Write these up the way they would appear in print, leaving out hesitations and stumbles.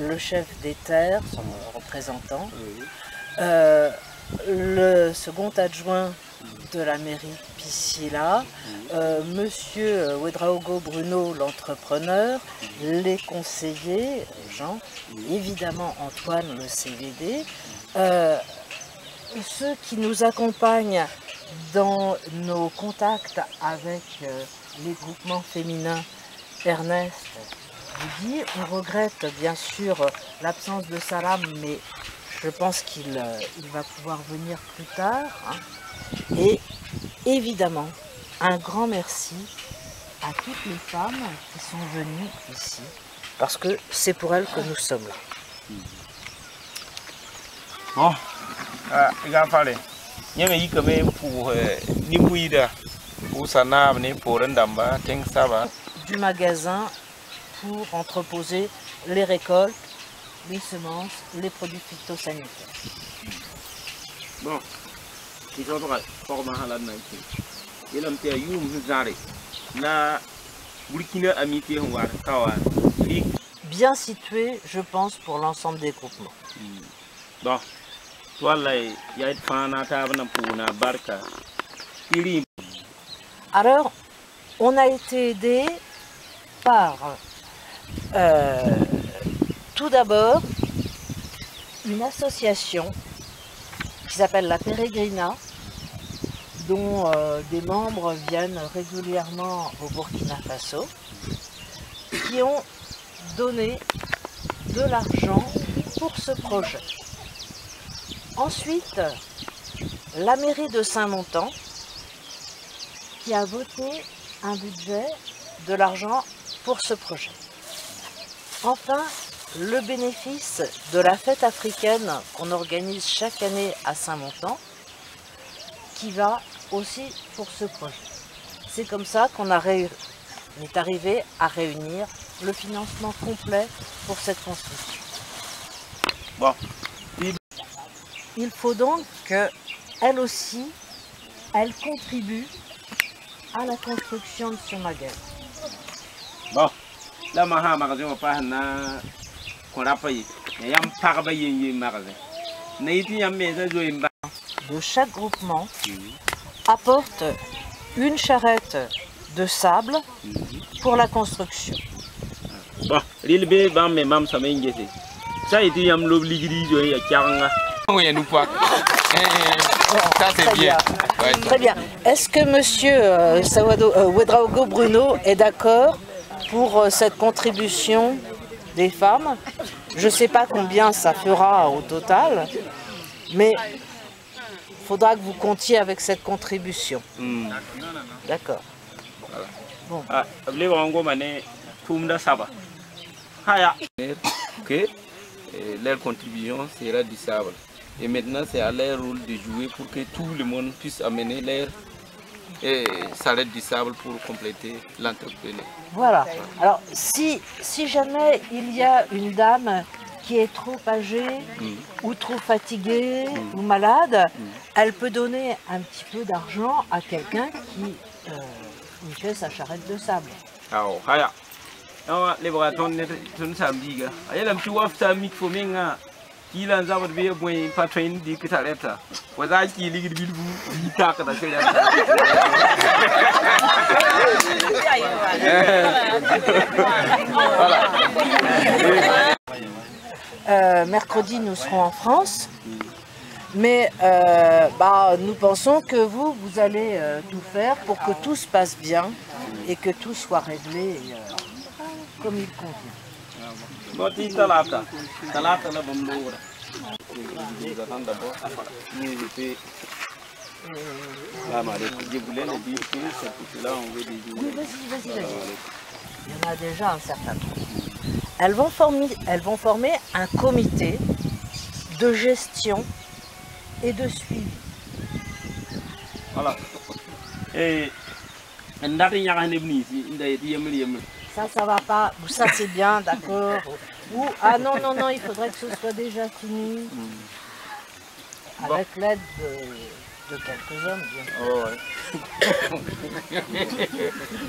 le chef des terres, son représentant, le second adjoint de la mairie Piscila, monsieur Ouedraogo Bruno, l'entrepreneur, les conseillers, Jean, évidemment Antoine, le CVD, ceux qui nous accompagnent dans nos contacts avec les groupements féminins, Ernest, Rudy. On regrette bien sûr l'absence de Salam, mais je pense qu'il va pouvoir venir plus tard. Hein. Et évidemment, un grand merci à toutes les femmes qui sont venues ici, parce que c'est pour elles que nous sommes là. Bon, il va falloir. Il y a quand même pour du magasin pour entreposer les récoltes, les semences, les produits phytosanitaires. Bon, il faut bien situé, je pense, pour l'ensemble des groupements. Bon. Alors, on a été aidé par tout d'abord une association qui s'appelle la Peregrina, dont des membres viennent régulièrement au Burkina Faso, qui ont donné de l'argent pour ce projet. Ensuite, la mairie de Saint-Montant qui a voté un budget, de l'argent pour ce projet. Enfin, le bénéfice de la fête africaine qu'on organise chaque année à Saint-Montant qui va aussi pour ce projet. C'est comme ça qu'on est arrivé à réunir le financement complet pour cette construction. Bon. Il faut donc qu'elle aussi, elle contribue à la construction de ce magasin. Bon, là, je magasin va pas qu'on a payé. Il y a un magasin. De chaque groupement apporte une charrette de sable pour la construction. Bon, il y a un ça a été un ça c'est bien. Ouais. Très bien. Est-ce que monsieur Ouedraogo Bruno est d'accord pour cette contribution des femmes? Je ne sais pas combien ça fera au total, mais il faudra que vous comptiez avec cette contribution. D'accord. Bon. Que leur contribution sera du sable. Et maintenant, c'est à leur rôle de jouer pour que tout le monde puisse amener leur salaire du sable pour compléter l'entrepreneur. Voilà. Alors, si jamais il y a une dame qui est trop âgée ou trop fatiguée ou malade, elle peut donner un petit peu d'argent à quelqu'un qui lui fait sa charrette de sable. les bratons ne sont pas bien. Il y a un petit peu de temps qui l'a envoyé pour un patron de Kitareta. Voilà qui est libre de mercredi, nous serons en France, mais nous pensons que vous allez tout faire pour que tout se passe bien et que tout soit réglé comme il convient. Vas-y. Il y en a déjà un certain nombre. Elles vont former un comité de gestion et de suivi. Voilà. Et ça va pas, ça c'est bien, d'accord. Ou, ah non, il faudrait que ce soit déjà fini. Avec l'aide de quelques hommes, bien sûr. Oh, ouais.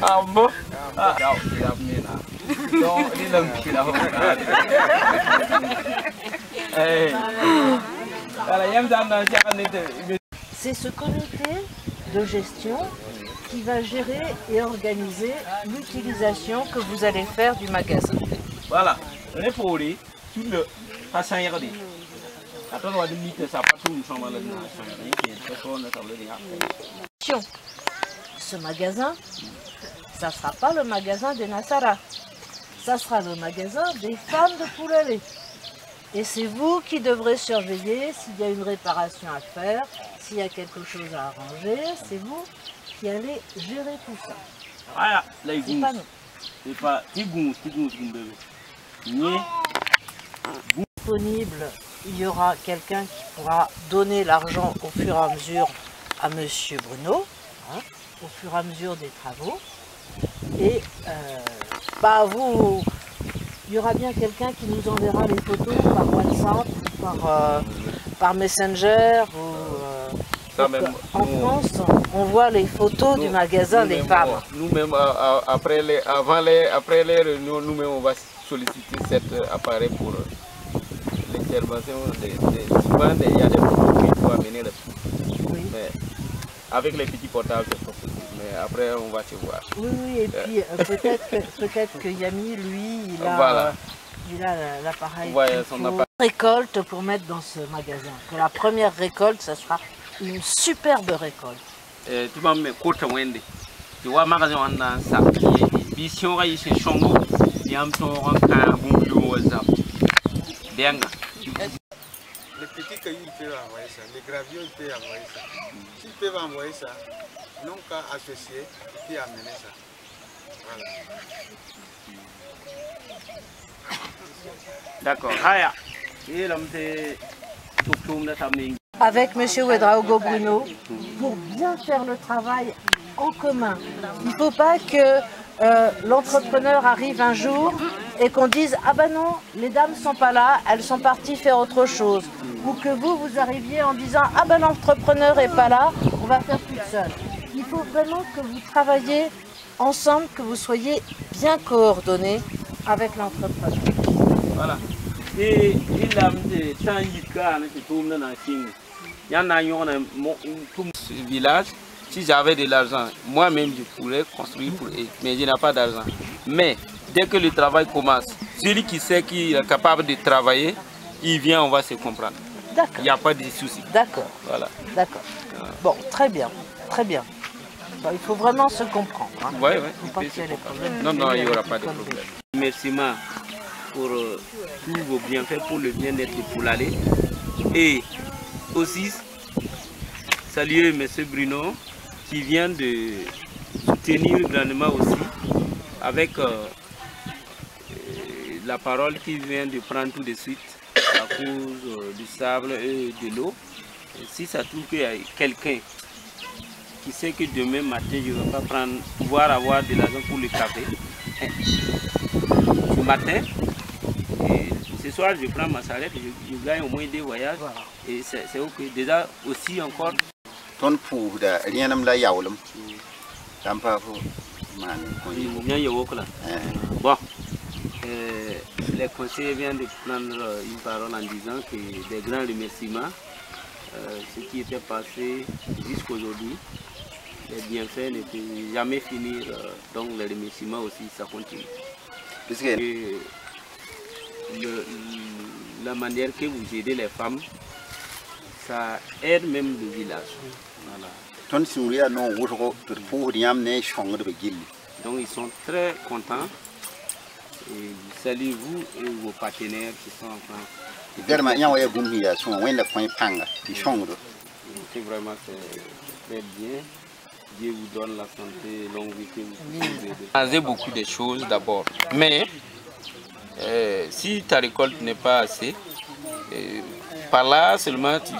Ah bon? Ah, c'est ce comité de gestion qui va gérer et organiser l'utilisation que vous allez faire du magasin. Voilà, répondez tout le patient regardez. Attends, on va dire que ça pas tout le chambre Ce magasin, ça ne sera pas le magasin des Nassara. Ça sera le magasin des femmes de Poulelé. Et c'est vous qui devrez surveiller s'il y a une réparation à faire, s'il y a quelque chose à arranger, c'est vous qui allez gérer tout ça. Ah, là, c'est pas nous. C'est pas Disponible, il y aura quelqu'un qui pourra donner l'argent au fur et à mesure à Monsieur Bruno, hein, au fur et à mesure des travaux. Et vous, il y aura bien quelqu'un qui nous enverra les photos par WhatsApp, par Messenger. En France, on voit les photos du magasin des femmes. Nous-mêmes, après les réunions, nous-mêmes, on va solliciter cet appareil pour l'intervention. Souvent, il y a des photos qu'il faut amener. Oui. Mais avec les petits portables, c'est pas possible. Mais après, on va se voir. Oui, et puis peut-être que Yami, lui, il a... Voilà. Il a l'appareil récolte pour mettre dans ce magasin. Que la première récolte, ça sera une superbe récolte. Tu vas me courte Wendy. Tu vois, magasin en ça. Vision à ici, Chongo. Diamton, un bon WhatsApp. Bien. Les petits cailloux peuvent envoyer ça, les gravures peuvent envoyer ça. S'ils peuvent envoyer ça, non qu'à associer, puis amener ça. Voilà. D'accord. Avec M. Ouedraogo Bruno, pour bien faire le travail en commun. Il ne faut pas que l'entrepreneur arrive un jour et qu'on dise « Ah ben non, les dames ne sont pas là, elles sont parties faire autre chose ». Ou que vous arriviez en disant « Ah ben l'entrepreneur n'est pas là, on va faire toute seule ». Il faut vraiment que vous travailliez ensemble, que vous soyez bien coordonnés avec l'entrepreneur. Voilà. Et il a mis ce village, si j'avais de l'argent, moi-même je pourrais construire pour eux, mais je n'ai pas d'argent. Mais dès que le travail commence, celui qui sait qu'il est capable de travailler, il vient, on va se comprendre. D'accord. Il n'y a pas de souci. D'accord. Voilà. D'accord. Bon, très bien, très bien. Bon, il faut vraiment se comprendre. Hein. Oui, oui. Il ne faut pas qu'il y ait des problèmes. Non, non, il n'y aura pas de problème. Merci pour tous vos bienfaits, pour le bien-être de Poulelé. Et aussi, saluer M. Bruno qui vient de soutenir grandement aussi avec la parole qu'il vient de prendre tout de suite à cause du sable et de l'eau. Si ça trouve qu'il y a quelqu'un qui sait que demain matin je ne vais pas pouvoir avoir de l'argent pour le café, ce matin, et ce soir je prends ma salette, je gagne au moins 2 voyages. Voilà. Et c'est ok. Déjà aussi encore. Ton pour rien ne l'a yaoulum. Tampa Bon, les conseillers viennent de prendre une parole en disant que des grands remerciements, ce qui était passé jusqu'aujourd'hui, les bienfaits ne peuvent jamais finir, donc les remerciements aussi ça continue. Et la manière que vous aidez les femmes, ça aide même le village. Voilà. Donc ils sont très contents. Et saluez-vous et vos partenaires qui sont en France. C'est vraiment très bien. Dieu vous donne la santé, longue vie que vous pouvez. Manger beaucoup de choses d'abord. Mais si ta récolte n'est pas assez, par là seulement tu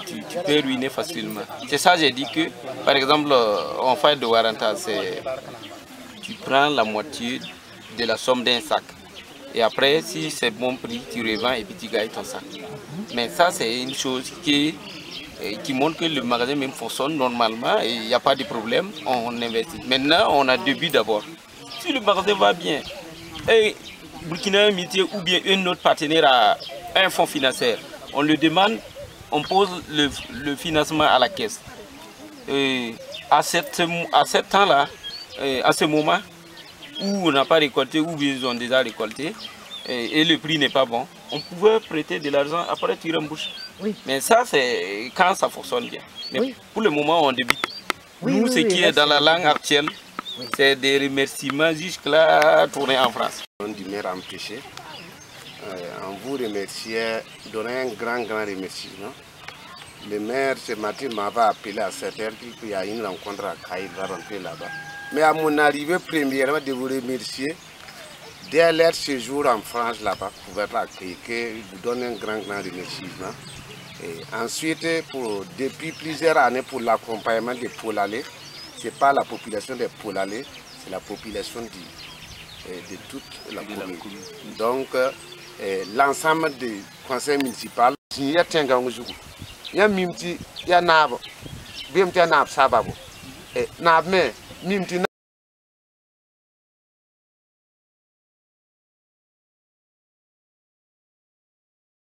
peux ruiner facilement. C'est ça j'ai dit que, par exemple, en fait de Waranta, tu prends la moitié de la somme d'un sac. Et après, si c'est bon prix, tu revends et puis tu gagnes ton sac. Mais ça, c'est une chose qui qui montre que le magasin même fonctionne normalement et il n'y a pas de problème, on investit. Maintenant, on a deux buts d'abord. Si le magasin va bien, et Burkina Amitié ou bien un autre partenaire a un fonds financier, on le demande, on pose le financement à la caisse. Et à ce temps-là, à ce moment où on n'a pas récolté ou bien ils ont déjà récolté et le prix n'est pas bon, on pouvait prêter de l'argent, après tu rembourses. Oui. Mais ça, c'est quand ça fonctionne bien. Mais oui. Pour le moment, on débute. Oui, nous, oui, ce qui est dans la langue actuelle, c'est des remerciements jusque-là tournés en France. Du maire empêché, on vous remercie, donner un grand remerciement. Le maire ce matin m'avait appelé à 7h qu'il y a une rencontre à Caï, il va rentrer là-bas. Mais à mon arrivée, premièrement, de vous remercier. Dès leur séjour en France là-bas, pour être accueilli, que vous donne un grand remerciement. Et ensuite, depuis plusieurs années, pour l'accompagnement des Polalais, ce n'est pas la population des Polalais, c'est la population de toute la commune. Donc, l'ensemble du conseil municipal, il y a il y a Mimti, il y a Nabo, Bimti Nab Sababo, et Nabme, Mimti